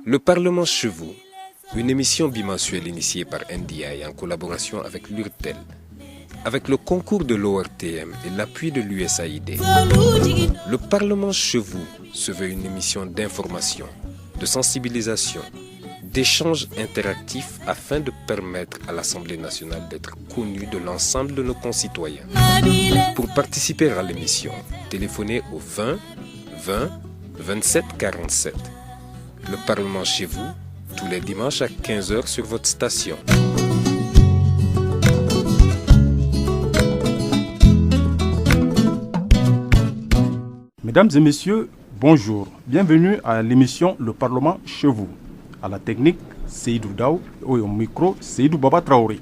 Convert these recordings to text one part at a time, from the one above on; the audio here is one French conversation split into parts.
Le Parlement chez vous, une émission bimensuelle initiée par NDI en collaboration avec l'URTEL, avec le concours de l'ORTM et l'appui de l'USAID. Le Parlement chez vous se veut une émission d'information, de sensibilisation, d'échanges interactifs afin de permettre à l'Assemblée nationale d'être connue de l'ensemble de nos concitoyens. Pour participer à l'émission, téléphonez au 20 20 27 47. Le Parlement chez vous, tous les dimanches à 15h sur votre station. Mesdames et messieurs, bonjour. Bienvenue à l'émission Le Parlement chez vous. À la technique, Seydou Daou et au micro, Seydou Baba Traoré.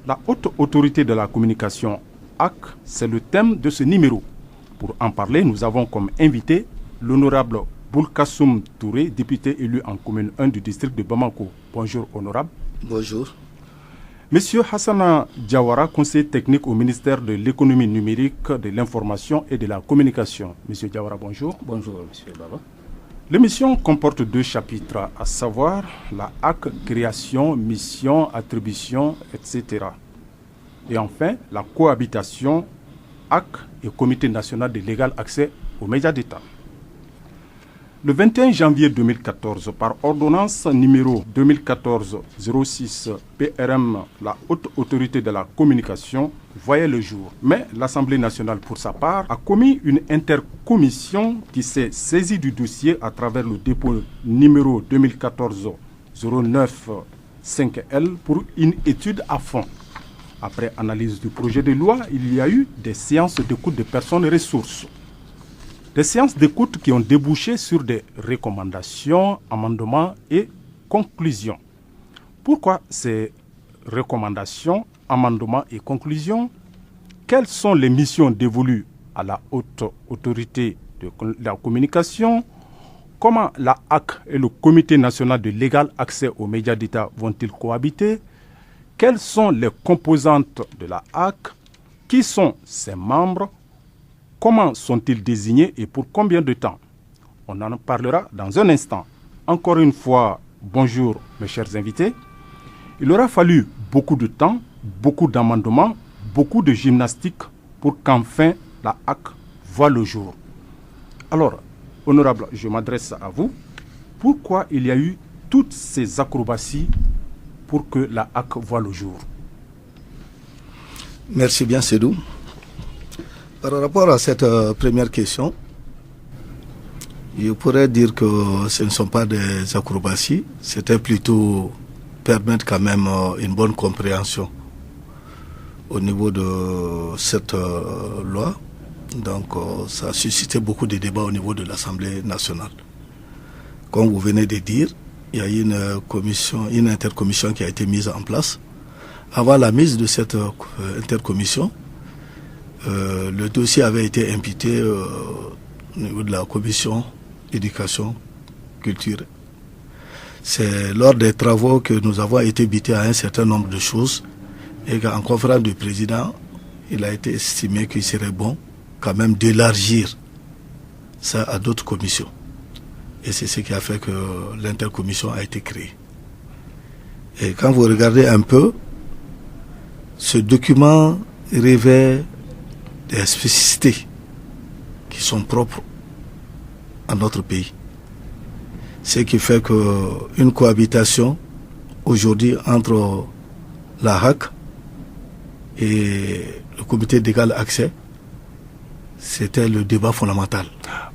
La haute autorité de la communication, HAC, c'est le thème de ce numéro. Pour en parler, nous avons comme invité l'honorable Boulkassoum Touré, député élu en commune 1 du district de Bamako. Bonjour, honorable. Bonjour. Monsieur Hassana Diawara, conseiller technique au ministère de l'économie numérique, de l'information et de la communication. Monsieur Diawara, bonjour. Bonjour, monsieur Baba. L'émission comporte 2 chapitres, à savoir la HAC, création, mission, attribution, etc. Et enfin, la cohabitation, HAC et Comité national de légal accès aux médias d'État. Le 21 janvier 2014, par ordonnance numéro 2014-06 PRM, la haute autorité de la communication voyait le jour. Mais l'Assemblée nationale, pour sa part, a commis une intercommission qui s'est saisie du dossier à travers le dépôt numéro 2014-09-5L pour une étude à fond. Après analyse du projet de loi, il y a eu des séances d'écoute de personnes et ressources. Des séances d'écoute qui ont débouché sur des recommandations, amendements et conclusions. Pourquoi ces recommandations, amendements et conclusions? Quelles sont les missions dévolues à la haute autorité de la communication? Comment la HAC et le Comité national de légal accès aux médias d'État vont-ils cohabiter? Quelles sont les composantes de la HAC? Qui sont ses membres? Comment sont-ils désignés et pour combien de temps? On en parlera dans un instant. Encore une fois, bonjour mes chers invités. Il aura fallu beaucoup de temps, beaucoup d'amendements, beaucoup de gymnastique pour qu'enfin la HAC voie le jour. Alors, honorable, je m'adresse à vous. Pourquoi il y a eu toutes ces acrobaties pour que la HAC voie le jour? Merci bien, Sédou. Par rapport à cette première question, je pourrais dire que ce ne sont pas des acrobaties, c'était plutôt permettre quand même une bonne compréhension au niveau de cette loi. Donc ça a suscité beaucoup de débats au niveau de l'Assemblée nationale. Comme vous venez de dire, il y a eu une intercommission qui a été mise en place. Avant la mise de cette intercommission, le dossier avait été imputé au niveau de la commission éducation, culture. C'est lors des travaux que nous avons été butés à un certain nombre de choses et qu'en conférence de président, il a été estimé qu'il serait bon quand même d'élargir ça à d'autres commissions. Et c'est ce qui a fait que l'intercommission a été créée. Et quand vous regardez un peu, ce document révèle des spécificités qui sont propres à notre pays. Ce qui fait qu'une cohabitation aujourd'hui entre la HAC et le comité d'égal accès, c'était le débat fondamental.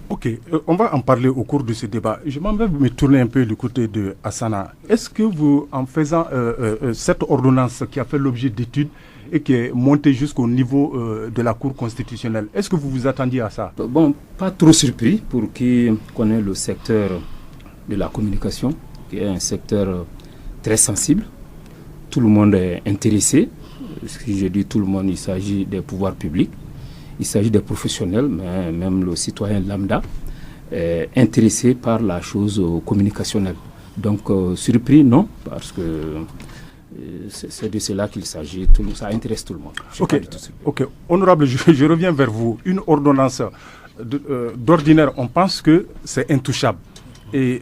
Ok, on va en parler au cours de ce débat. Je m'en vais me tourner un peu du côté de Hassana. Est-ce que vous, en faisant cette ordonnance qui a fait l'objet d'études et qui est montée jusqu'au niveau de la Cour constitutionnelle, est-ce que vous vous attendiez à ça? Bon, pas trop surpris pour qui connaît le secteur de la communication, qui est un secteur très sensible. Tout le monde est intéressé. Si je dis tout le monde, il s'agit des pouvoirs publics. Il s'agit des professionnels, mais même le citoyen lambda, intéressé par la chose communicationnelle. Donc, surpris, non, parce que c'est de cela qu'il s'agit. Ça intéresse tout le monde. Ok. Honorable, je reviens vers vous. Une ordonnance d'ordinaire, on pense que c'est intouchable. Et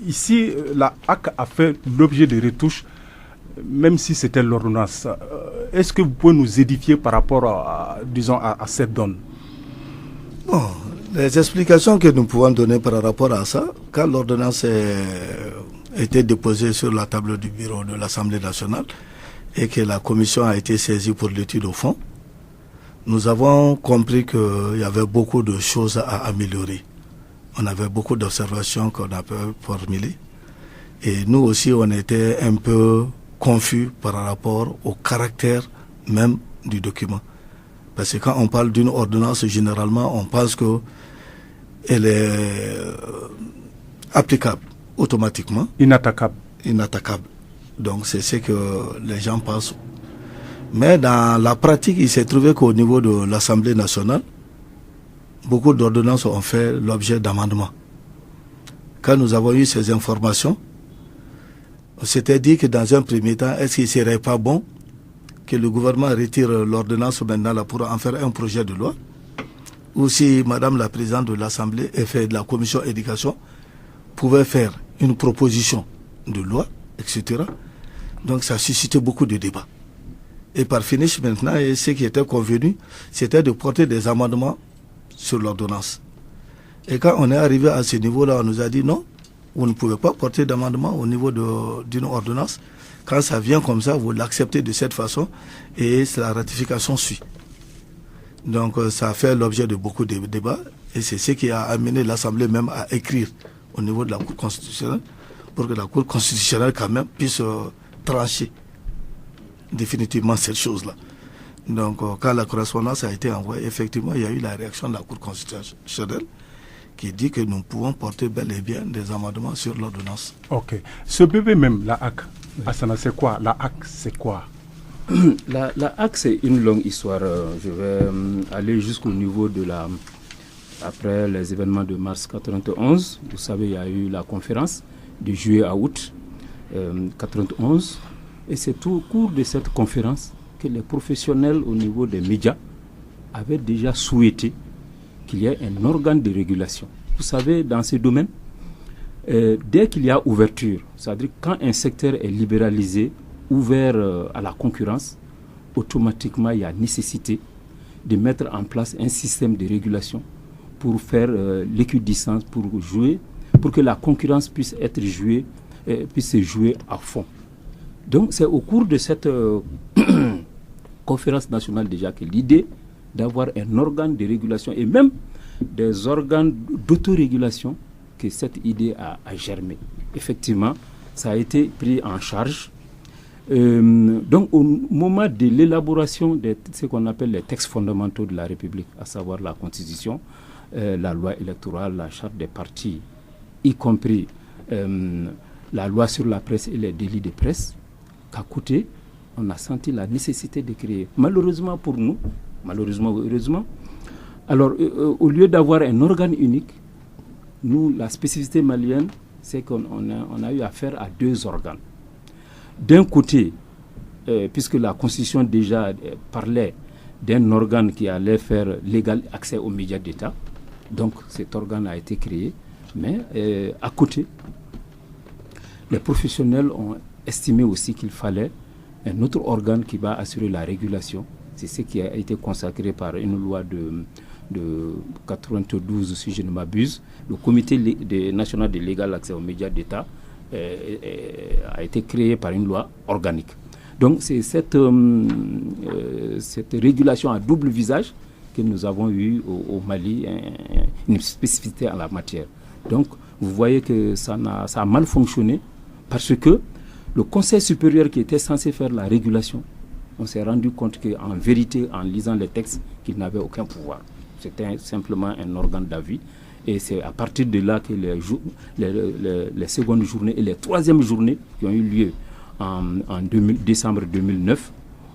ici, la HAC a fait l'objet de retouches, même si c'était l'ordonnance. Est-ce que vous pouvez nous édifier par rapport à cette donne? Bon, les explications que nous pouvons donner par rapport à ça, quand l'ordonnance a été déposée sur la table du bureau de l'Assemblée nationale et que la commission a été saisie pour l'étude au fond, nous avons compris qu'il y avait beaucoup de choses à améliorer. On avait beaucoup d'observations qu'on a pu formuler. Et nous aussi, on était un peu confus par rapport au caractère même du document. Parce que quand on parle d'une ordonnance, généralement, on pense qu'elle est applicable automatiquement. Inattaquable. Inattaquable. Donc c'est ce que les gens pensent. Mais dans la pratique, il s'est trouvé qu'au niveau de l'Assemblée nationale, beaucoup d'ordonnances ont fait l'objet d'amendements. Quand nous avons eu ces informations, on s'était dit que dans un premier temps, est-ce qu'il ne serait pas bon que le gouvernement retire l'ordonnance maintenant là pour en faire un projet de loi, ou si Madame la Présidente de l'Assemblée et fait de la Commission éducation pouvait faire une proposition de loi, etc. Donc ça a suscité beaucoup de débats. Et par finish maintenant, et ce qui était convenu, c'était de porter des amendements sur l'ordonnance. Et quand on est arrivé à ce niveau-là, on nous a dit non, vous ne pouvez pas porter d'amendement au niveau d'une ordonnance. Quand ça vient comme ça, vous l'acceptez de cette façon et la ratification suit. Donc ça a fait l'objet de beaucoup de débats et c'est ce qui a amené l'Assemblée même à écrire au niveau de la Cour constitutionnelle pour que la Cour constitutionnelle quand même puisse trancher définitivement cette chose-là. Donc quand la correspondance a été envoyée, effectivement, il y a eu la réaction de la Cour constitutionnelle qui dit que nous pouvons porter bel et bien des amendements sur l'ordonnance. Ok. Ce bébé même, la HAC, Hassana, c'est quoi? La HAC, c'est quoi? La HAC, c'est une longue histoire. Je vais aller jusqu'au niveau de la... Après les événements de mars 91, vous savez, il y a eu la conférence de juillet à août 91. Et c'est au cours de cette conférence que les professionnels au niveau des médias avaient déjà souhaité qu'il y ait un organe de régulation. Vous savez, dans ce domaine, dès qu'il y a ouverture, c'est-à-dire quand un secteur est libéralisé, ouvert à la concurrence, automatiquement il y a nécessité de mettre en place un système de régulation pour faire l'équidistance, pour que la concurrence puisse se jouer à fond. Donc c'est au cours de cette conférence nationale déjà que l'idée d'avoir un organe de régulation et même des organes d'autorégulation que cette idée a germé. Effectivement, ça a été pris en charge. Donc au moment de l'élaboration de ce qu'on appelle les textes fondamentaux de la République, à savoir la Constitution, la loi électorale, la charte des partis, y compris la loi sur la presse et les délits de presse, qu'à côté, on a senti la nécessité de créer. Malheureusement pour nous, malheureusement ou heureusement, alors au lieu d'avoir un organe unique, nous, la spécificité malienne, c'est qu'on a eu affaire à deux organes. D'un côté, puisque la Constitution déjà parlait d'un organe qui allait faire légal accès aux médias d'État, donc cet organe a été créé, mais à côté, les professionnels ont estimé aussi qu'il fallait un autre organe qui va assurer la régulation. C'est ce qui a été consacré par une loi de 92, si je ne m'abuse. Le Comité national de légal accès aux médias d'État a été créé par une loi organique. Donc c'est cette régulation à double visage que nous avons eu au Mali, une spécificité en la matière. Donc vous voyez que ça a mal fonctionné parce que le Conseil supérieur qui était censé faire la régulation, on s'est rendu compte qu'en vérité, en lisant les textes, qu'il n'avait aucun pouvoir. C'était simplement un organe d'avis. Et c'est à partir de là que les secondes journées et les troisièmes journées qui ont eu lieu en décembre 2009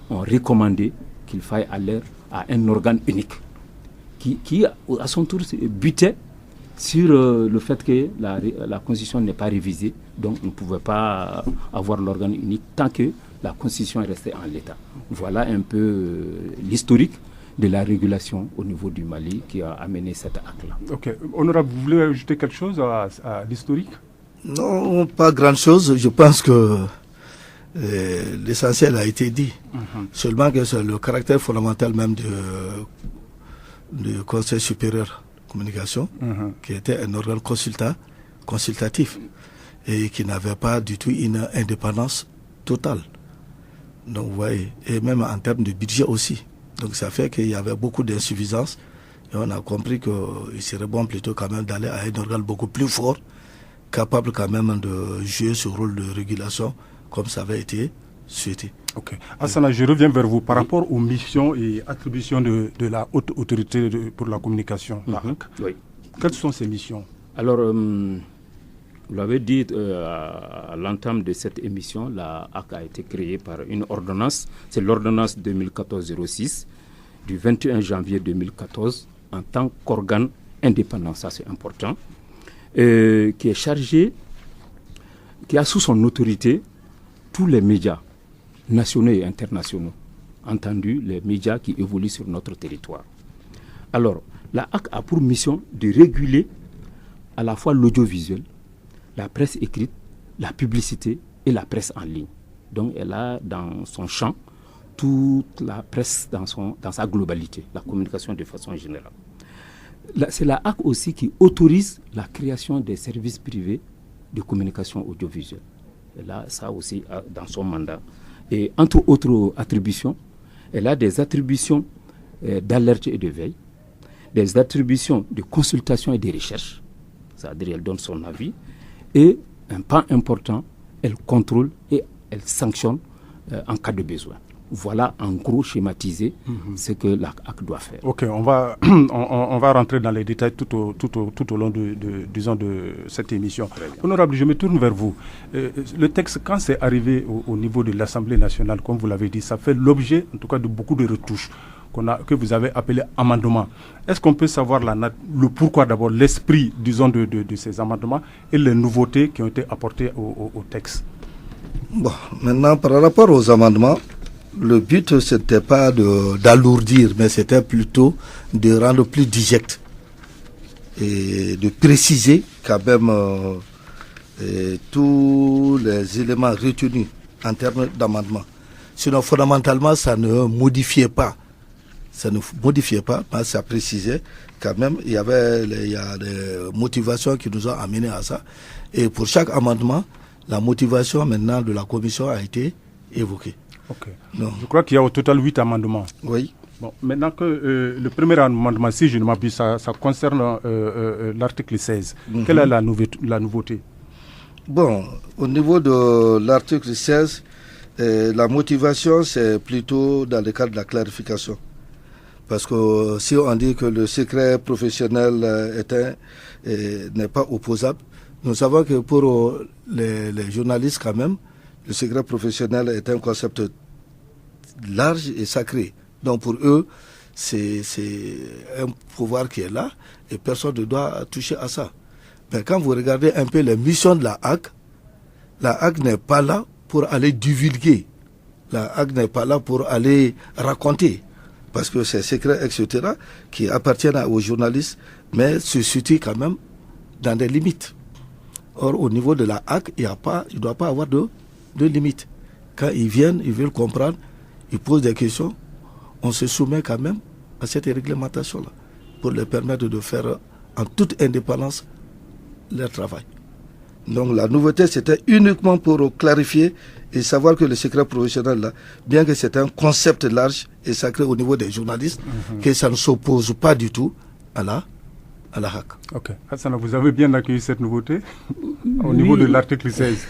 ont recommandé qu'il faille aller à un organe unique qui à son tour, butait sur le fait que la Constitution n'est pas révisée. Donc, on ne pouvait pas avoir l'organe unique tant que la Constitution est restée en l'état. Voilà un peu l'historique de la régulation au niveau du Mali qui a amené cet acte-là. Ok. Honorable, vous voulez ajouter quelque chose à l'historique? Non, pas grand-chose. Je pense que l'essentiel a été dit. Seulement que c'est le caractère fondamental même du Conseil supérieur de communication, qui était un organe consultatif et qui n'avait pas du tout une indépendance totale. Donc, vous voyez, et même en termes de budget aussi. Donc, ça fait qu'il y avait beaucoup d'insuffisances et on a compris qu'il serait bon plutôt quand même d'aller à un organe beaucoup plus fort, capable quand même de jouer ce rôle de régulation comme ça avait été souhaité. Ok. Hassana, je reviens vers vous par rapport aux missions et attributions de la haute autorité pour la communication, la HAC. Oui. Quelles sont ces missions? Alors, vous l'avez dit à l'entame de cette émission, la HAC a été créée par une ordonnance, c'est l'ordonnance 2014-06 du 21 janvier 2014 en tant qu'organe indépendant, ça c'est important, qui est chargé, qui a sous son autorité tous les médias nationaux et internationaux, entendu les médias qui évoluent sur notre territoire. Alors, la HAC a pour mission de réguler à la fois l'audiovisuel, la presse écrite, la publicité et la presse en ligne. Donc, elle a dans son champ toute la presse dans sa globalité, la communication de façon générale. C'est la HAC aussi qui autorise la création des services privés de communication audiovisuelle. Et là, ça aussi, dans son mandat. Et entre autres attributions, elle a des attributions d'alerte et de veille, des attributions de consultation et de recherche, c'est-à-dire elle donne son avis, et un pas important, elle contrôle et elle sanctionne en cas de besoin. Voilà en gros schématisé ce que la HAC doit faire. Ok, on va rentrer dans les détails tout au long de cette émission. Honorable, je me tourne vers vous. Le texte, quand c'est arrivé au niveau de l'Assemblée nationale, comme vous l'avez dit, ça fait l'objet en tout cas de beaucoup de retouches que vous avez appelé amendements. Est-ce qu'on peut savoir le pourquoi d'abord, l'esprit, disons, de ces amendements et les nouveautés qui ont été apportées au texte? Bon, maintenant, par rapport aux amendements, le but, ce n'était pas d'alourdir, mais c'était plutôt de rendre plus digeste et de préciser quand même tous les éléments retenus en termes d'amendement. Sinon, fondamentalement, ça ne modifiait pas. Mais ça précisait quand même, il y a des motivations qui nous ont amenés à ça. Et pour chaque amendement, la motivation maintenant de la commission a été évoquée. Ok. Je crois qu'il y a au total 8 amendements. Oui. Bon, maintenant que le premier amendement, si je ne m'abuse, ça concerne l'article 16. Quelle est la nouveauté? Bon, au niveau de l'article 16, la motivation, c'est plutôt dans le cadre de la clarification. Parce que si on dit que le secret professionnel n'est pas opposable, nous savons que pour les journalistes quand même, le secret professionnel est un concept large et sacré. Donc pour eux, c'est un pouvoir qui est là et personne ne doit toucher à ça. Mais quand vous regardez un peu les missions de la HAC n'est pas là pour aller divulguer. La HAC n'est pas là pour aller raconter. Parce que c'est secret, etc., qui appartiennent aux journalistes, mais se situent quand même dans des limites. Or, au niveau de la HAC, il ne doit pas avoir de limites. Quand ils viennent, ils veulent comprendre, ils posent des questions, on se soumet quand même à cette réglementation-là pour leur permettre de faire en toute indépendance leur travail. Donc la nouveauté, c'était uniquement pour clarifier et savoir que le secret professionnel, là, bien que c'est un concept large et sacré au niveau des journalistes, que ça ne s'oppose pas du tout à la HAC. Ok. Hassana, vous avez bien accueilli cette nouveauté au niveau de l'article 16.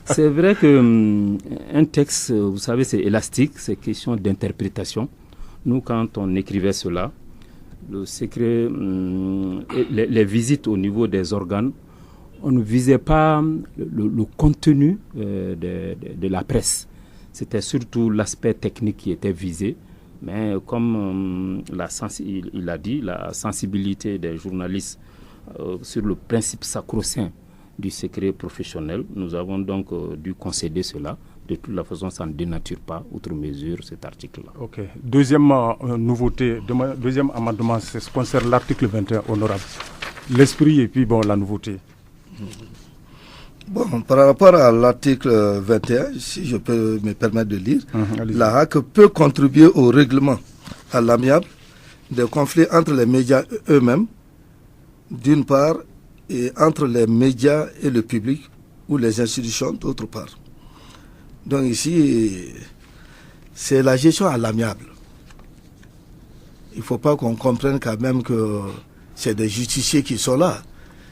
C'est vrai qu'un texte, vous savez, c'est élastique, c'est question d'interprétation. Nous, quand on écrivait cela, le secret, les visites au niveau des organes, on ne visait pas le contenu de la presse. C'était surtout l'aspect technique qui était visé. Mais comme il a dit, la sensibilité des journalistes sur le principe sacro-saint du secret professionnel, nous avons donc dû concéder cela. De toute la façon, ça ne dénature pas, outre mesure, cet article-là. Ok. Deuxième nouveauté, deuxième amendement, ça concerne l'article 21, honorable. L'esprit et puis la nouveauté. Bon, par rapport à l'article 21, si je peux me permettre de lire, la HAC peut contribuer au règlement à l'amiable des conflits entre les médias eux-mêmes, d'une part, et entre les médias et le public ou les institutions, d'autre part. Donc ici, c'est la gestion à l'amiable. Il ne faut pas qu'on comprenne quand même que c'est des justiciers qui sont là.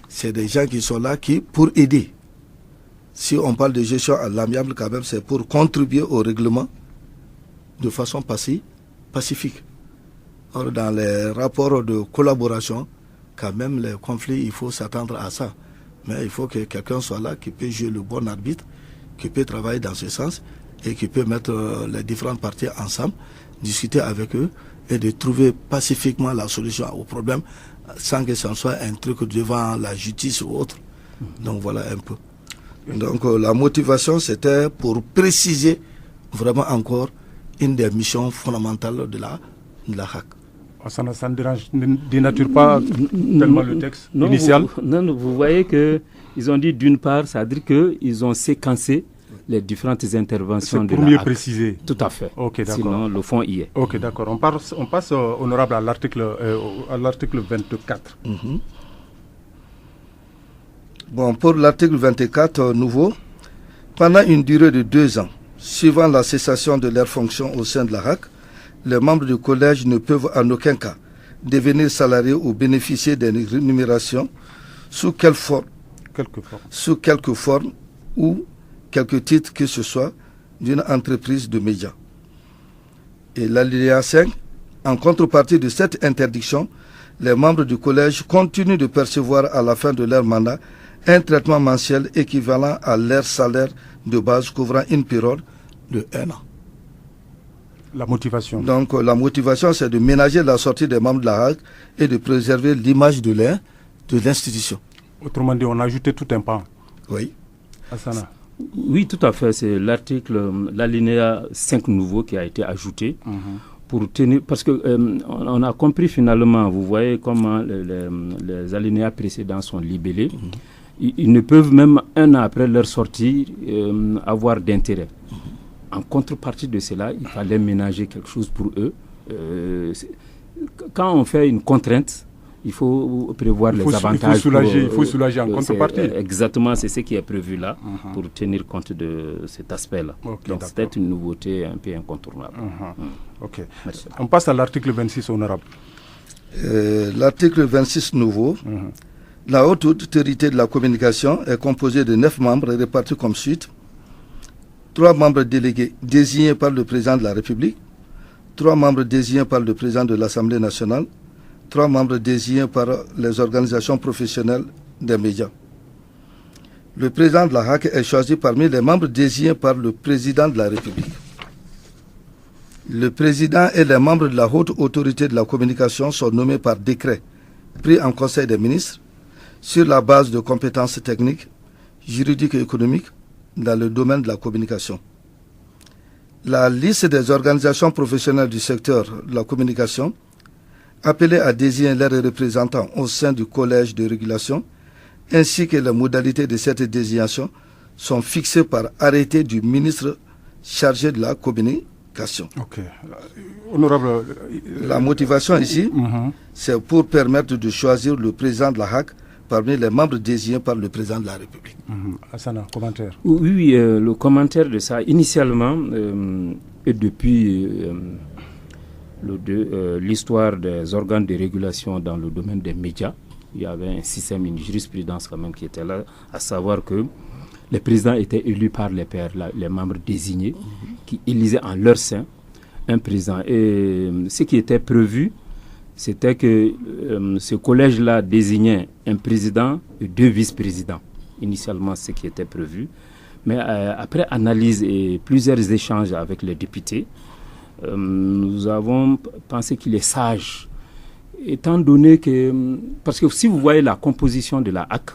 C'est des gens qui sont là pour aider. Si on parle de gestion à l'amiable, quand même, c'est pour contribuer au règlement de façon pacifique. Or, dans les rapports de collaboration, quand même, les conflits, il faut s'attendre à ça. Mais il faut que quelqu'un soit là qui peut jouer le bon arbitre, qui peut travailler dans ce sens et qui peut mettre les différentes parties ensemble, discuter avec eux et de trouver pacifiquement la solution au problème sans que ce soit un truc devant la justice ou autre. Donc voilà un peu. Donc la motivation, c'était pour préciser vraiment encore une des missions fondamentales de la HAC. Ça ne dénature pas tellement le texte initial. Vous voyez qu'ils ont dit d'une part, ça veut dire qu'ils ont séquencé les différentes interventions de la HAC. Pour mieux préciser. Tout à fait. Ok, d'accord. Sinon, le fond y est. Ok, d'accord. On passe, honorable, à l'article 24. Bon, pour l'article 24 nouveau, pendant une durée de 2 ans, suivant la cessation de leurs fonctions au sein de la HAC, les membres du collège ne peuvent en aucun cas devenir salariés ou bénéficier d'une rémunération sous quelque forme ou quelque titre que ce soit d'une entreprise de médias. Et l'alinéa 5, en contrepartie de cette interdiction, les membres du collège continuent de percevoir à la fin de leur mandat un traitement mensuel équivalent à leur salaire de base couvrant une période de 1 an. La motivation. Donc la motivation, c'est de ménager la sortie des membres de la HAC et de préserver l'image de l'institution. Autrement dit, on a ajouté tout un pan. Oui. Hassana. Oui, tout à fait. C'est l'alinéa 5 nouveau qui a été ajouté. Pour tenir, parce que on a compris finalement, vous voyez comment les alinéas précédents sont libellés. Ils ne peuvent même 1 an après leur sortie avoir d'intérêt. En contrepartie de cela, il fallait ménager quelque chose pour eux. Quand on fait une contrainte, il faut prévoir les avantages. Il faut soulager en contrepartie. Exactement, c'est ce qui est prévu là pour tenir compte de cet aspect-là. Okay, donc c'était une nouveauté un peu incontournable. Ok. Merci. On passe à l'article 26, honorable. L'article 26 nouveau. La haute autorité de la communication est composée de 9 membres répartis comme suit. 3 membres délégués désignés par le président de la République, 3 membres désignés par le président de l'Assemblée nationale, 3 membres désignés par les organisations professionnelles des médias. Le président de la HAC est choisi parmi les membres désignés par le président de la République. Le président et les membres de la haute autorité de la communication sont nommés par décret pris en Conseil des ministres sur la base de compétences techniques, juridiques et économiques dans le domaine de la communication. La liste des organisations professionnelles du secteur de la communication appelées à désigner leurs représentants au sein du collège de régulation ainsi que les modalités de cette désignation sont fixées par arrêté du ministre chargé de la communication. Ok. Honorable. La motivation ici, c'est pour permettre de choisir le président de la HAC parmi les membres désignés par le président de la République. Hassana, commentaire. Oui, le commentaire de ça, initialement, et depuis l'histoire des organes de régulation dans le domaine des médias, il y avait un système, une jurisprudence quand même qui était là, à savoir que les présidents étaient élus par les pairs, les membres désignés, qui élisaient en leur sein un président. Et ce qui était prévu, c'était que ce collège-là désignait un président et 2 vice-présidents. Initialement, ce qui était prévu. Mais après analyse et plusieurs échanges avec les députés, nous avons pensé qu'il est sage, étant donné que... Parce que si vous voyez la composition de la HAC,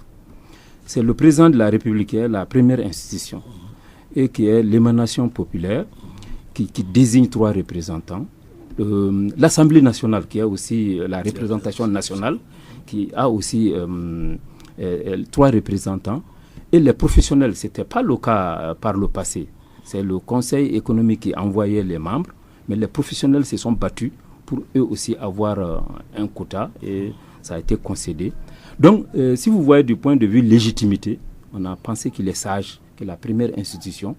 c'est le président de la République qui est la première institution et qui est l'émanation populaire qui désigne 3 représentants. L'Assemblée nationale, qui a aussi la représentation nationale, qui a aussi 3 représentants, Et les professionnels, ce n'était pas le cas par le passé. C'est le Conseil économique qui envoyait les membres, mais les professionnels se sont battus pour eux aussi avoir un quota et ça a été concédé. Donc, si vous voyez du point de vue légitimité, on a pensé qu'il est sage que la première institution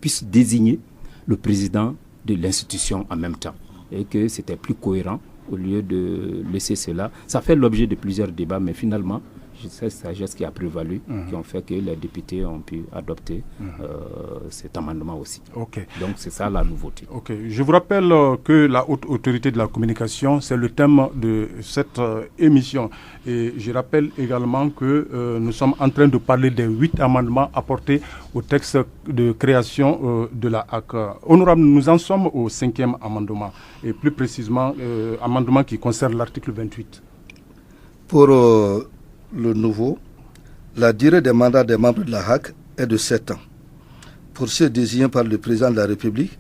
puisse désigner le président de l'institution en même temps et que c'était plus cohérent au lieu de laisser cela. Ça fait l'objet de plusieurs débats, mais finalement, c'est cette sagesse qui a prévalu, qui ont fait que les députés ont pu adopter cet amendement aussi. Okay. Donc c'est ça la nouveauté. Okay. Je vous rappelle que la haute autorité de la communication, c'est le thème de cette émission. Et je rappelle également que nous sommes en train de parler des 8 amendements apportés au texte de création de la HAC. Honorable, nous en sommes au 5e amendement, et plus précisément, amendement qui concerne l'article 28. Pour le nouveau, la durée des mandats des membres de la HAC est de 7 ans pour ceux désignés par le président de la République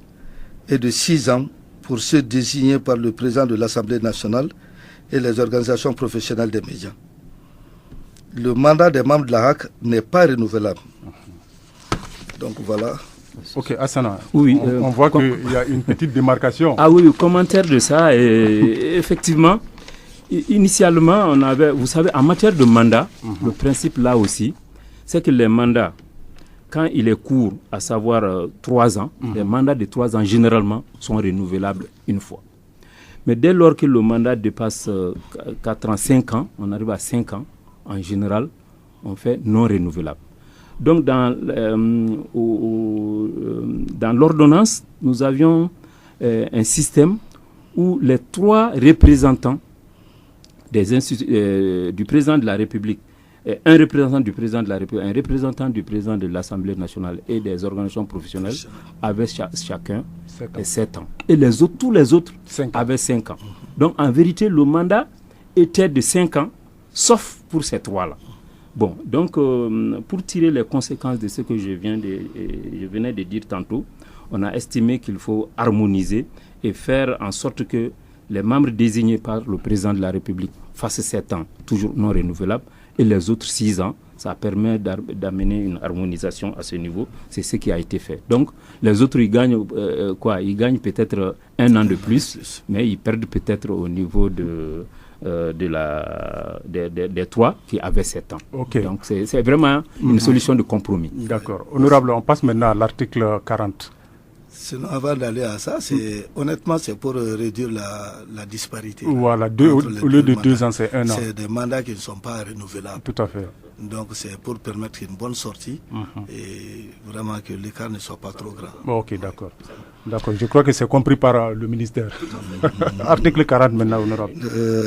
et de 6 ans pour ceux désignés par le président de l'Assemblée nationale et les organisations professionnelles des médias. Le mandat des membres de la HAC n'est pas renouvelable. Donc voilà. Ok, Hassana, oui, on voit qu'il y a une petite démarcation. Ah oui, le commentaire de ça, effectivement, initialement, on avait, vous savez, en matière de mandat, le principe là aussi, c'est que les mandats, quand il est court, à savoir 3 ans, les mandats de 3 ans, généralement, sont renouvelables une fois. Mais dès lors que le mandat dépasse 4 ans, 5 ans, on arrive à 5 ans, en général, on fait non renouvelable. Donc, dans l'ordonnance, nous avions un système où les 3 représentants du président de la République, un représentant du président de la République, un représentant du président de l'Assemblée nationale et des organisations professionnelles avaient chacun 7 ans. Et tous les autres avaient 5 ans. Donc en vérité, le mandat était de 5 ans, sauf pour ces 3-là. Bon, donc pour tirer les conséquences de ce que je venais de dire tantôt, on a estimé qu'il faut harmoniser et faire en sorte que les membres désignés par le président de la République fassent 7 ans, toujours non renouvelables, et les autres 6 ans. Ça permet d'amener une harmonisation à ce niveau. C'est ce qui a été fait. Donc, les autres, ils gagnent ils gagnent peut-être 1 an de plus, mais ils perdent peut-être au niveau des 3 qui avaient 7 ans. Okay. Donc, c'est vraiment une solution de compromis. D'accord. Honorable, on passe maintenant à l'article 40. Sinon, avant d'aller à ça, honnêtement, c'est pour réduire la disparité. Voilà, au lieu de 2 ans, c'est 1 an. C'est des mandats qui ne sont pas renouvelables. Tout à fait. Donc, c'est pour permettre une bonne sortie et vraiment que l'écart ne soit pas trop grand. Ok, d'accord. D'accord, je crois que c'est compris par le ministère. Article 40 maintenant, honorable.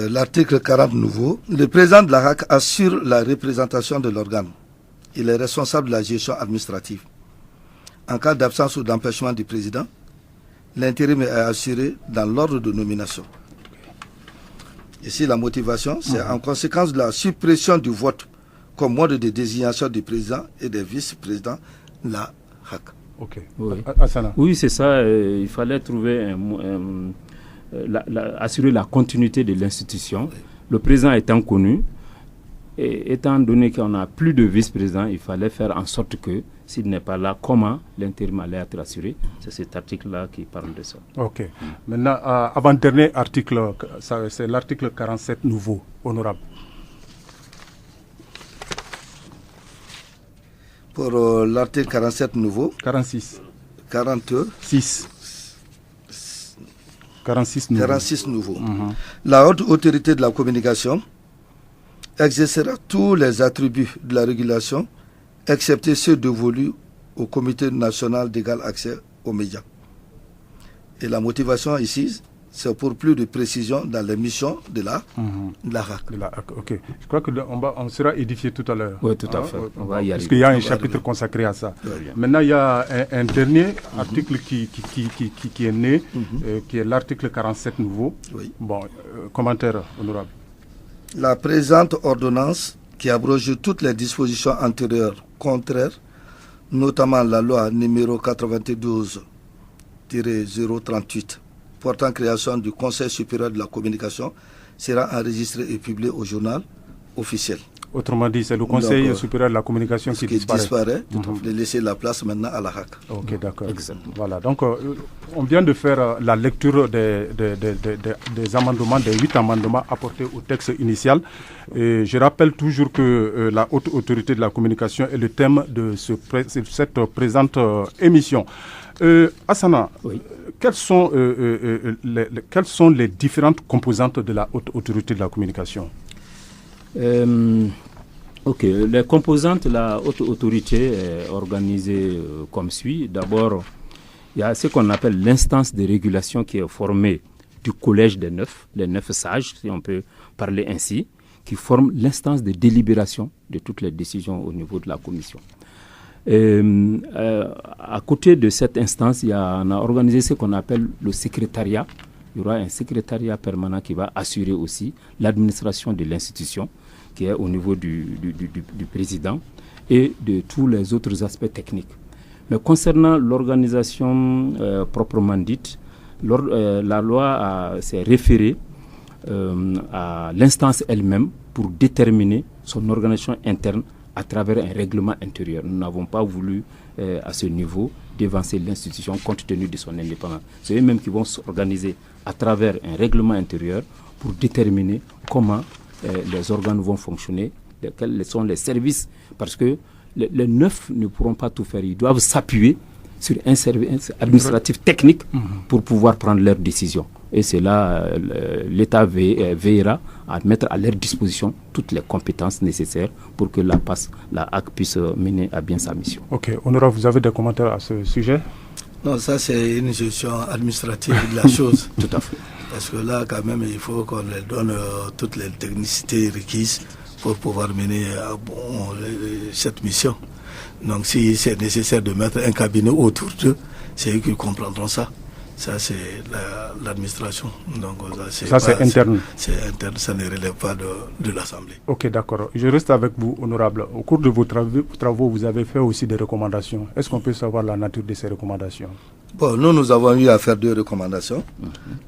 L'article 40 nouveau. Le président de la HAC assure la représentation de l'organe. Il est responsable de la gestion administrative. En cas d'absence ou d'empêchement du président, l'intérim est assuré dans l'ordre de nomination. Ici, la motivation, c'est en conséquence de la suppression du vote comme mode de désignation du président et des vice-présidents de la HAC. Ok. Oui, oui c'est ça. Il fallait trouver assurer la continuité de l'institution. Oui. Le président étant connu, et étant donné qu'on n'a plus de vice-président, il fallait faire en sorte que s'il n'est pas là, comment l'intérim allait être assuré. C'est cet article-là qui parle de ça. Ok. Maintenant, avant-dernier article, c'est l'article 47 nouveau, honorable. Pour l'article 47 nouveau. 46. 46. 46 nouveau. 46 nouveau. La haute autorité de la communication exercera tous les attributs de la régulation, excepté ceux dévolus au Comité national d'égal accès aux médias. Et la motivation ici, c'est pour plus de précision dans les missions de la HAC. Ok. Je crois qu'on sera édifié tout à l'heure. Oui, tout à fait. On va y parce qu'il y a un chapitre consacré à ça. Maintenant, il y a un dernier article qui est né, qui est l'article 47 nouveau. Oui. Bon, commentaire, honorable. La présente ordonnance, qui abroge toutes les dispositions antérieures contraires, notamment la loi numéro 92-038 portant création du Conseil supérieur de la communication, sera enregistrée et publiée au journal officiel. Autrement dit, c'est le Conseil supérieur de la communication qui disparaît. De laisser la place maintenant à la HAC. Ok, d'accord. Voilà, donc on vient de faire la lecture des amendements, des 8 amendements apportés au texte initial. Et je rappelle toujours que la haute autorité de la communication est le thème de cette présente émission. Hassana, oui. Quelles sont les différentes composantes de la haute autorité de la communication? Ok, les composantes de la haute autorité est organisée comme suit. D'abord, il y a ce qu'on appelle l'instance de régulation qui est formée du collège des 9, les 9 sages, si on peut parler ainsi, qui forment l'instance de délibération de toutes les décisions au niveau de la commission. À côté de cette instance, on a organisé ce qu'on appelle le secrétariat. Il y aura un secrétariat permanent qui va assurer aussi l'administration de l'institution, qui est au niveau du président et de tous les autres aspects techniques. Mais concernant l'organisation proprement dite, la loi s'est référée à l'instance elle-même pour déterminer son organisation interne à travers un règlement intérieur. Nous n'avons pas voulu, à ce niveau, dévancer l'institution compte tenu de son indépendance. C'est eux-mêmes qui vont s'organiser à travers un règlement intérieur pour déterminer comment les organes vont fonctionner, quels sont les services, parce que les 9 ne pourront pas tout faire. Ils doivent s'appuyer sur un service administratif technique pour pouvoir prendre leurs décisions. Et c'est là l'État veillera à mettre à leur disposition toutes les compétences nécessaires pour que la HAC puisse mener à bien sa mission. Ok. Honorable, vous avez des commentaires à ce sujet? Non, ça c'est une gestion administrative de la chose. Tout à fait. Parce que là, quand même, il faut qu'on leur donne toutes les technicités requises pour pouvoir mener à bon cette mission. Donc si c'est nécessaire de mettre un cabinet autour d'eux, c'est eux qui comprendront ça. Ça, c'est l'administration. Donc, c'est interne. C'est interne, ça ne relève pas de l'Assemblée. Ok, d'accord. Je reste avec vous, honorable. Au cours de vos travaux, vous avez fait aussi des recommandations. Est-ce qu'on peut savoir la nature de ces recommandations? Bon, nous avons eu à faire 2 recommandations.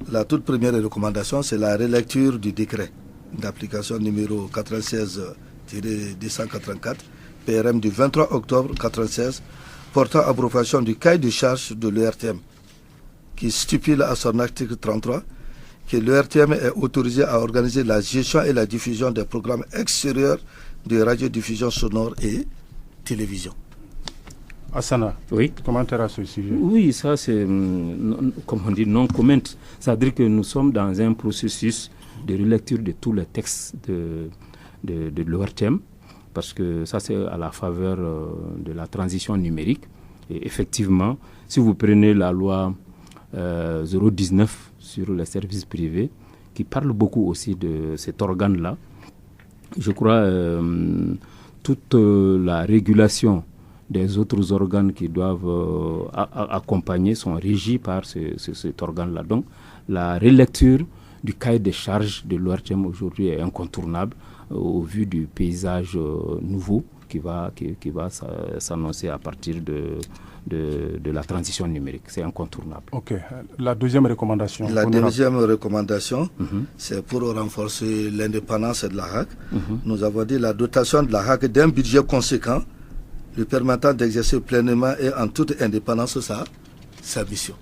La toute première recommandation, c'est la relecture du décret d'application numéro 96-284, PRM du 23 octobre 1996, portant abrogation du cahier de charges de l'ERTM, qui stipule à son article 33 que l'ERTM est autorisé à organiser la gestion et la diffusion des programmes extérieurs de radiodiffusion sonore et télévision. Hassana, oui. Commentaire à ce sujet? Oui, ça c'est, comme on dit, non-comment. C'est-à-dire que nous sommes dans un processus de relecture de tous les textes de l'ERTM, parce que ça c'est à la faveur de la transition numérique. Et effectivement, si vous prenez la loi 019 sur les services privés, qui parle beaucoup aussi de cet organe-là. Je crois toute la régulation des autres organes qui doivent accompagner sont régis par cet organe-là. Donc, la relecture du cahier des charges de l'ORTM aujourd'hui est incontournable au vu du paysage nouveau qui va s'annoncer à partir de la transition numérique. C'est incontournable. Ok. La deuxième recommandation? La deuxième recommandation, c'est pour renforcer l'indépendance de la HAC. Nous avons dit la dotation de la HAC d'un budget conséquent lui permettant d'exercer pleinement et en toute indépendance sa mission.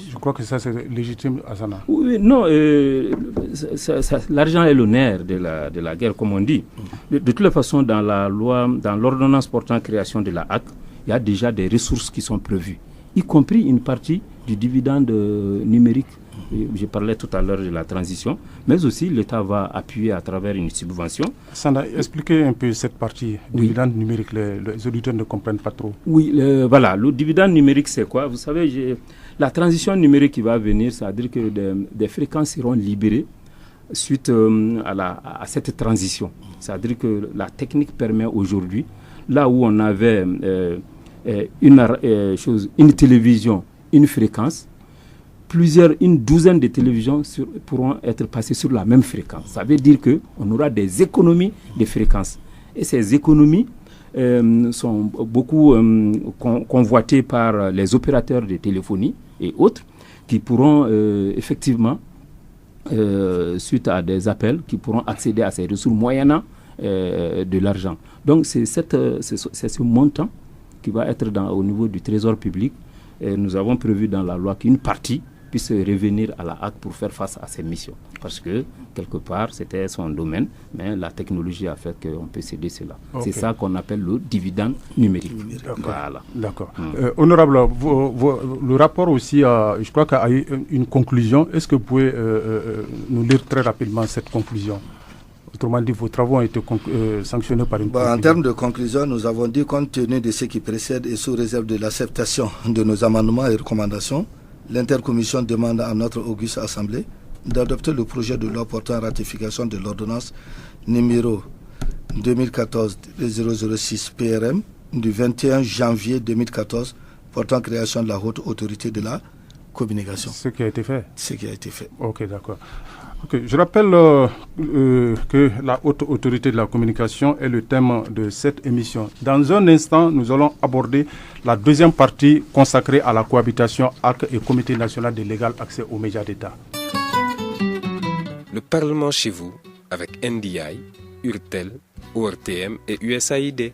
Je crois que ça c'est légitime, Hassana. Oui, non, l'argent est le nerf de la guerre, comme on dit. De toute façon, dans la loi, dans l'ordonnance portant création de la HAC, il y a déjà des ressources qui sont prévues, y compris une partie du dividende numérique. Je parlais tout à l'heure de la transition, mais aussi l'État va appuyer à travers une subvention. Sanda, expliquez un peu cette partie, dividende numérique, les auditeurs ne comprennent pas trop. Oui, voilà, le dividende numérique c'est quoi? Vous savez, la transition numérique qui va venir, c'est-à-dire que des fréquences seront libérées suite à cette transition. C'est-à-dire que la technique permet aujourd'hui, là où on avait une télévision, une fréquence, une douzaine de télévisions pourront être passées sur la même fréquence. Ça veut dire qu'on aura des économies de fréquences. Et ces économies sont beaucoup convoitées par les opérateurs de téléphonie et autres qui pourront effectivement, suite à des appels, qui pourront accéder à ces ressources moyennant de l'argent. Donc c'est ce montant qui va être au niveau du trésor public. Et nous avons prévu dans la loi qu'une partie puisse revenir à la HAC pour faire face à ces missions. Parce que, quelque part, c'était son domaine, mais la technologie a fait qu'on peut céder cela. Okay. C'est ça qu'on appelle le dividende numérique. Voilà. D'accord. Honorable, le rapport aussi, je crois qu'il y a eu une conclusion. Est-ce que vous pouvez nous lire très rapidement cette conclusion? Autrement dit, vos travaux ont été sanctionnés par une conclusion. En termes de conclusion, nous avons dit, compte tenu de ce qui précède et sous réserve de l'acceptation de nos amendements et recommandations, l'intercommission demande à notre auguste assemblée d'adopter le projet de loi portant ratification de l'ordonnance numéro 2014-006 PRM du 21 janvier 2014 portant création de la haute autorité de la communication. Ce qui a été fait. Ce qui a été fait. Ok, d'accord. Okay. Je rappelle que la haute autorité de la communication est le thème de cette émission. Dans un instant, nous allons aborder la deuxième partie consacrée à la cohabitation HAC et Comité national de légal accès aux médias d'État. Le Parlement chez vous, avec NDI, URTEL, ORTM et USAID.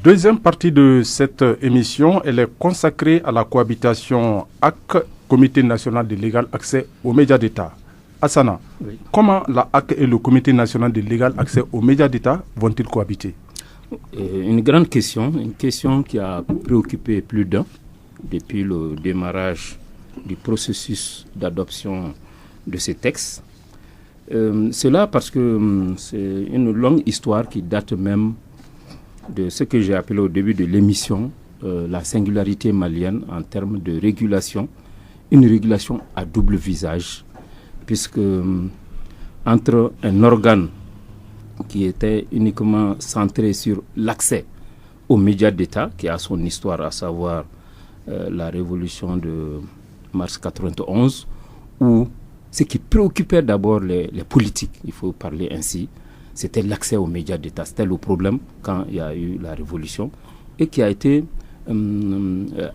Deuxième partie de cette émission, elle est consacrée à la cohabitation HAC, Comité national de légal accès aux médias d'État. Hassana, oui. Comment la HAC et le Comité national de légal accès aux médias d'État vont-ils cohabiter? Une grande question, une question qui a préoccupé plus d'un depuis le démarrage du processus d'adoption de ces textes. Cela parce que c'est une longue histoire qui date même de ce que j'ai appelé au début de l'émission la singularité malienne en termes de régulation, une régulation à double visage, puisque entre un organe qui était uniquement centré sur l'accès aux médias d'État, qui a son histoire, à savoir la révolution de mars 91, où ce qui préoccupait d'abord les politiques, il faut parler ainsi, c'était l'accès aux médias d'État. C'était le problème quand il y a eu la révolution et qui a été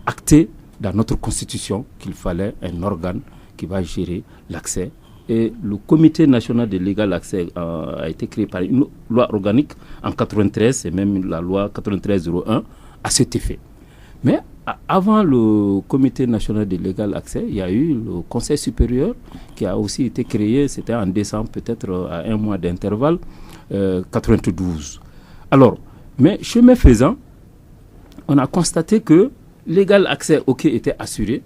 acté dans notre constitution qu'il fallait un organe qui va gérer l'accès. Et le Comité national de légal accès a été créé par une loi organique en 93, et même la loi 93-01 à cet effet. Mais avant le Comité national de légal accès, il y a eu le Conseil supérieur qui a aussi été créé, c'était en décembre, peut-être à un mois d'intervalle, 92. Alors, mais chemin faisant, on a constaté que l'égal accès était assuré,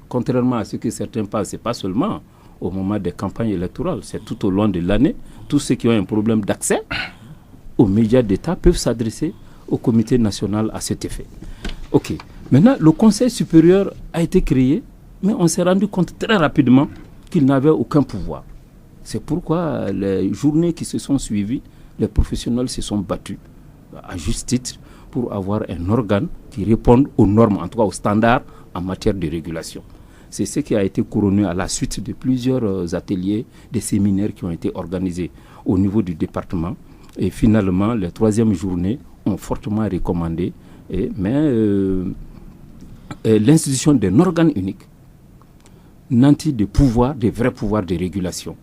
contrairement à ce que certains pensent, c'est pas seulement au moment des campagnes électorales, c'est tout au long de l'année. Tous ceux qui ont un problème d'accès aux médias d'État peuvent s'adresser au Comité national à cet effet. Ok. Maintenant, le Conseil supérieur a été créé, mais on s'est rendu compte très rapidement qu'il n'avait aucun pouvoir. C'est pourquoi les journées qui se sont suivies, les professionnels se sont battus, à juste titre, pour avoir un organe qui réponde aux normes, en tout cas aux standards en matière de régulation. C'est ce qui a été couronné à la suite de plusieurs ateliers, des séminaires qui ont été organisés au niveau du département. Et finalement, les troisièmes journées ont fortement recommandé, l'institution d'un organe unique, nanti de pouvoir, des vrais pouvoirs de régulation.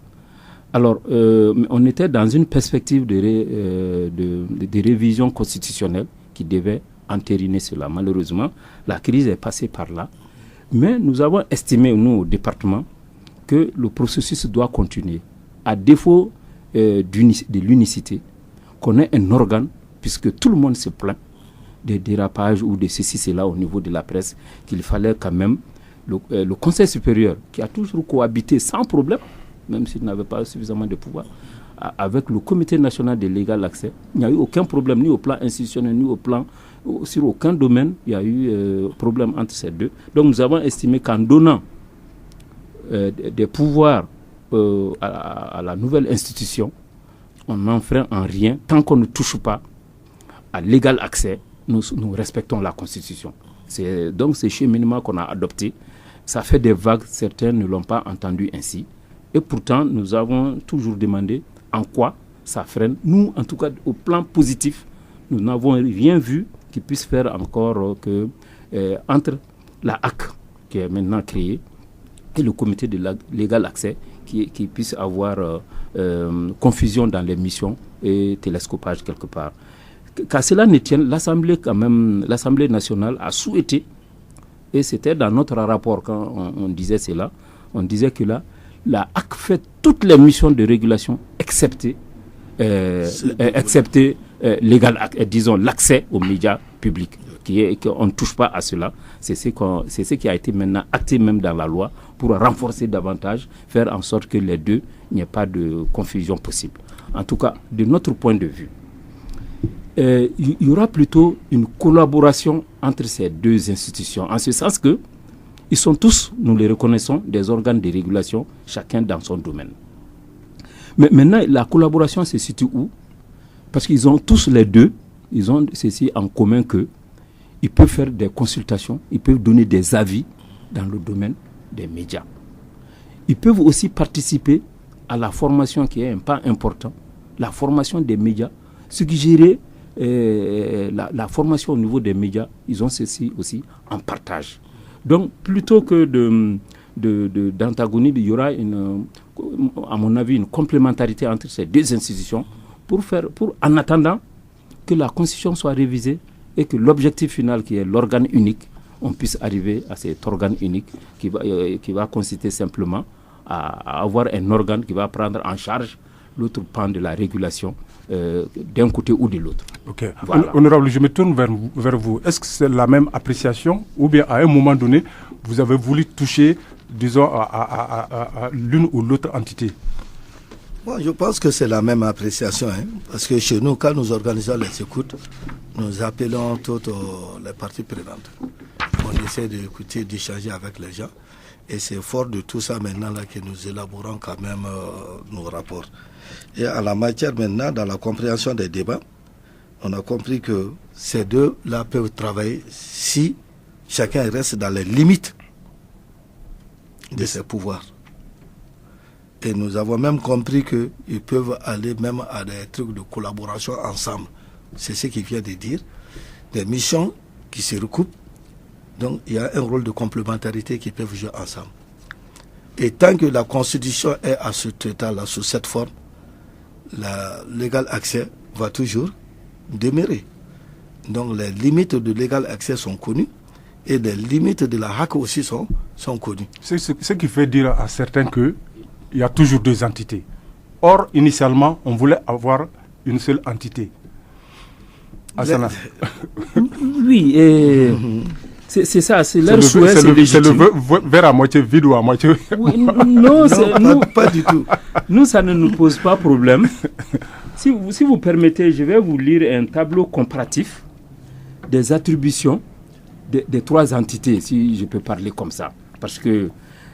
Alors, on était dans une perspective de révision constitutionnelle qui devait entériner cela. Malheureusement, la crise est passée par là. Mais nous avons estimé, nous, au département, que le processus doit continuer. À défaut de l'unicité, qu'on ait un organe, puisque tout le monde se plaint des dérapages ou de ceci, cela au niveau de la presse, qu'il fallait quand même le Conseil supérieur, qui a toujours cohabité sans problème, même s'il n'avait pas suffisamment de pouvoir, avec le Comité national de légal accès, il n'y a eu aucun problème, ni au plan institutionnel, ni sur aucun domaine, il y a eu problème entre ces deux. Donc nous avons estimé qu'en donnant des pouvoirs à la nouvelle institution, on n'enfreint en rien, tant qu'on ne touche pas à l'égal accès, nous respectons la Constitution. C'est donc ce cheminement qu'on a adopté. Ça fait des vagues, certains ne l'ont pas entendu ainsi. Et pourtant, nous avons toujours demandé en quoi ça freine. Nous, en tout cas, au plan positif, nous n'avons rien vu qui puisse faire encore que entre la HAC, qui est maintenant créée, et le comité de légal accès qui puisse avoir confusion dans les missions et télescopage quelque part. Qu'à cela ne tienne, l'Assemblée nationale a souhaité, et c'était dans notre rapport quand on disait cela, on disait que là, la HAC fait toutes les missions de régulation excepté légal, disons l'accès aux médias publics, qu'on ne touche pas à cela. C'est ce qui a été maintenant acté même dans la loi pour renforcer davantage, faire en sorte que les deux, il n'y ait pas de confusion possible. En tout cas, de notre point de vue, il y aura plutôt une collaboration entre ces deux institutions, en ce sens que ils sont tous, nous les reconnaissons, des organes de régulation, chacun dans son domaine. Mais maintenant, la collaboration se situe où? Parce qu'ils ont tous les deux, ils ont ceci en commun que ils peuvent faire des consultations, ils peuvent donner des avis dans le domaine des médias. Ils peuvent aussi participer à la formation qui est un pas important, la formation des médias, suggérer la formation au niveau des médias, ils ont ceci aussi en partage. Donc, plutôt que d'antagonie, il y aura, à mon avis, une complémentarité entre ces deux institutions en attendant que la Constitution soit révisée et que l'objectif final, qui est l'organe unique, on puisse arriver à cet organe unique qui va consister simplement à avoir un organe qui va prendre en charge l'autre pan de la régulation d'un côté ou de l'autre. Ok. Voilà. Honorable, je me tourne vers vous. Est-ce que c'est la même appréciation ou bien à un moment donné, vous avez voulu toucher, disons, à l'une ou l'autre entité? Bon, je pense que c'est la même appréciation, parce que chez nous, quand nous organisons les écoutes, nous appelons toutes les parties prenantes. On essaie d'écouter, d'échanger avec les gens. Et c'est fort de tout ça maintenant là, que nous élaborons quand même nos rapports. Et en la matière maintenant, dans la compréhension des débats, on a compris que ces deux-là peuvent travailler si chacun reste dans les limites de ses pouvoirs. Et nous avons même compris qu'ils peuvent aller même à des trucs de collaboration ensemble. C'est ce qu'il vient de dire. Des missions qui se recoupent. Donc il y a un rôle de complémentarité qu'ils peuvent jouer ensemble. Et tant que la Constitution est à ce état-là, sous cette forme, le légal accès va toujours demeurer. Donc les limites de légal accès sont connues et les limites de la HAC aussi sont connues. C'est ce qui fait dire à certains qu'il y a toujours deux entités. Or, initialement, on voulait avoir une seule entité. Asana. Oui, c'est ça, c'est leur souhait, c'est légitime. C'est le verre à moitié vide ou à moitié... Oui, non, pas du tout. Nous, ça ne nous pose pas problème. Si vous permettez, je vais vous lire un tableau comparatif des attributions des trois entités, si je peux parler comme ça. Parce que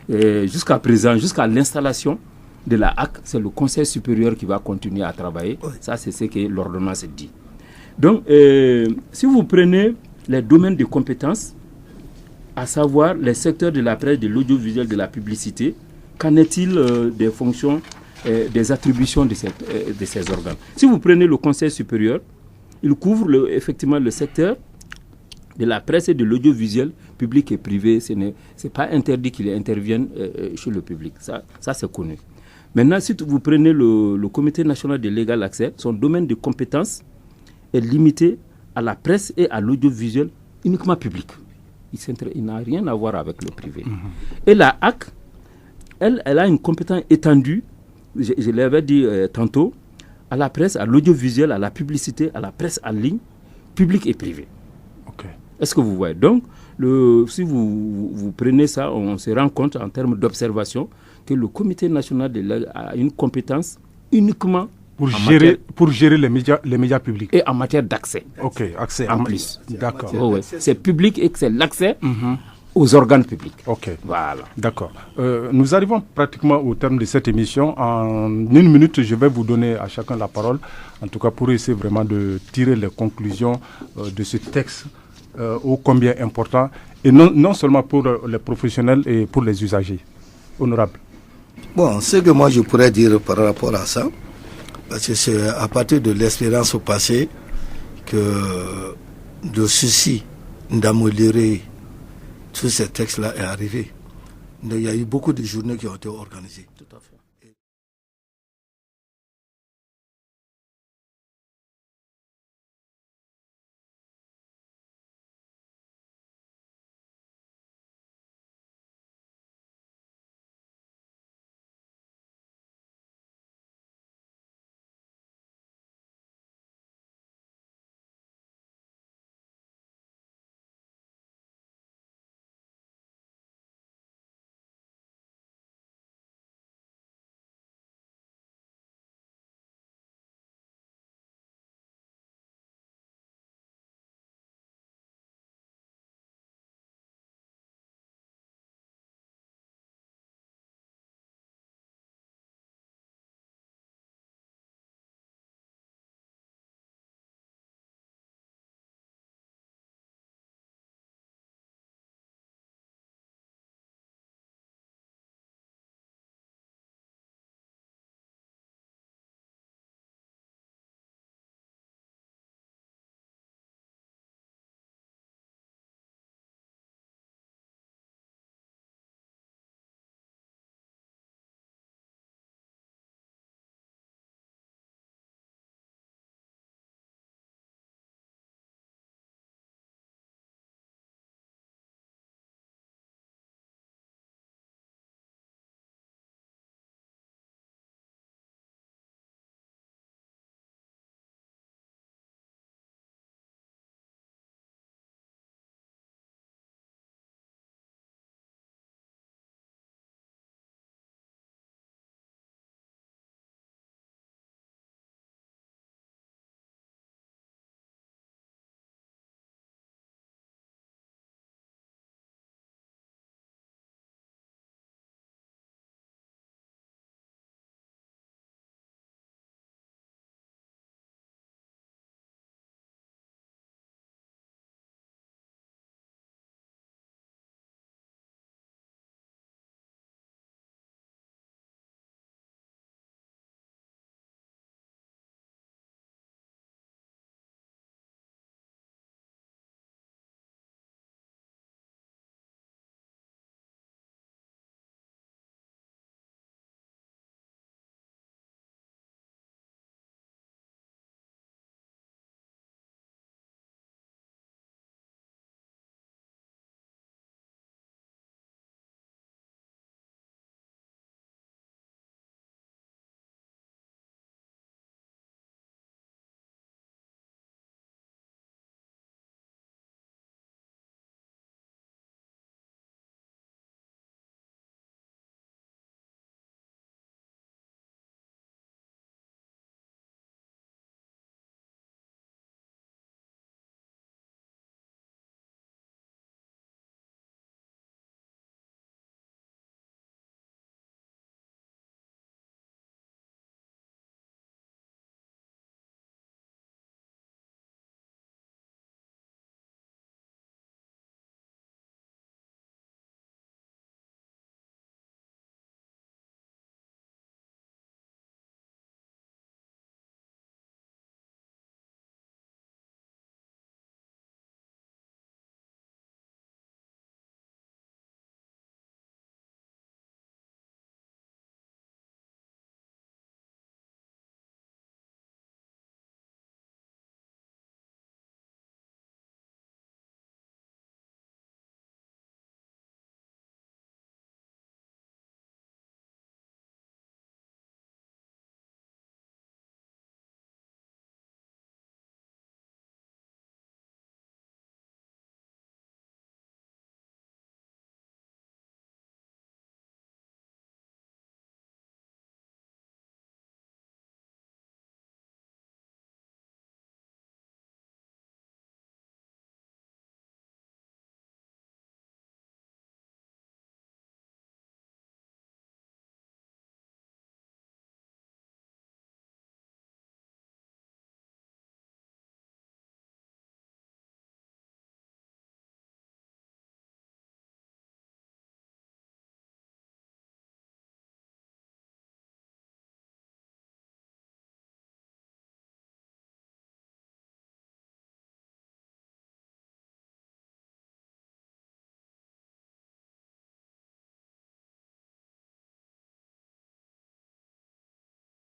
jusqu'à présent, jusqu'à l'installation de la HAC, c'est le Conseil supérieur qui va continuer à travailler. Oui. Ça, c'est ce que l'ordonnance dit. Donc, si vous prenez les domaines de compétences, à savoir les secteurs de la presse, de l'audiovisuel, de la publicité, qu'en est-il des fonctions, des attributions de ces organes? Si vous prenez le Conseil supérieur, il couvre effectivement le secteur de la presse et de l'audiovisuel public et privé. Ce n'est pas interdit qu'il intervienne chez le public. Ça c'est connu. Maintenant, si vous prenez le Comité national de légal accès, son domaine de compétences est limité à la presse et à l'audiovisuel uniquement public. Il n'a rien à voir avec le privé. Et la HAC, elle a une compétence étendue, je l'avais dit tantôt, à la presse, à l'audiovisuel, à la publicité, à la presse en ligne, public et privé. Okay. Est-ce que vous voyez? Donc, si vous prenez ça, on se rend compte en termes d'observation que le Comité national a une compétence uniquement pour gérer les médias publics. Et en matière d'accès. Ok, accès. En plus. D'accord. Oh, ouais. C'est public et c'est l'accès aux organes publics. Ok. Voilà. D'accord. Nous arrivons pratiquement au terme de cette émission. En 1 minute, je vais vous donner à chacun la parole, en tout cas pour essayer vraiment de tirer les conclusions de ce texte ô combien important, et non seulement pour les professionnels et pour les usagers. Honorable. Bon, ce que moi je pourrais dire par rapport à ça, parce que c'est à partir de l'expérience passée que le souci d'améliorer tous ces textes-là est arrivé. il y a eu beaucoup de journées qui ont été organisées. Tout à fait.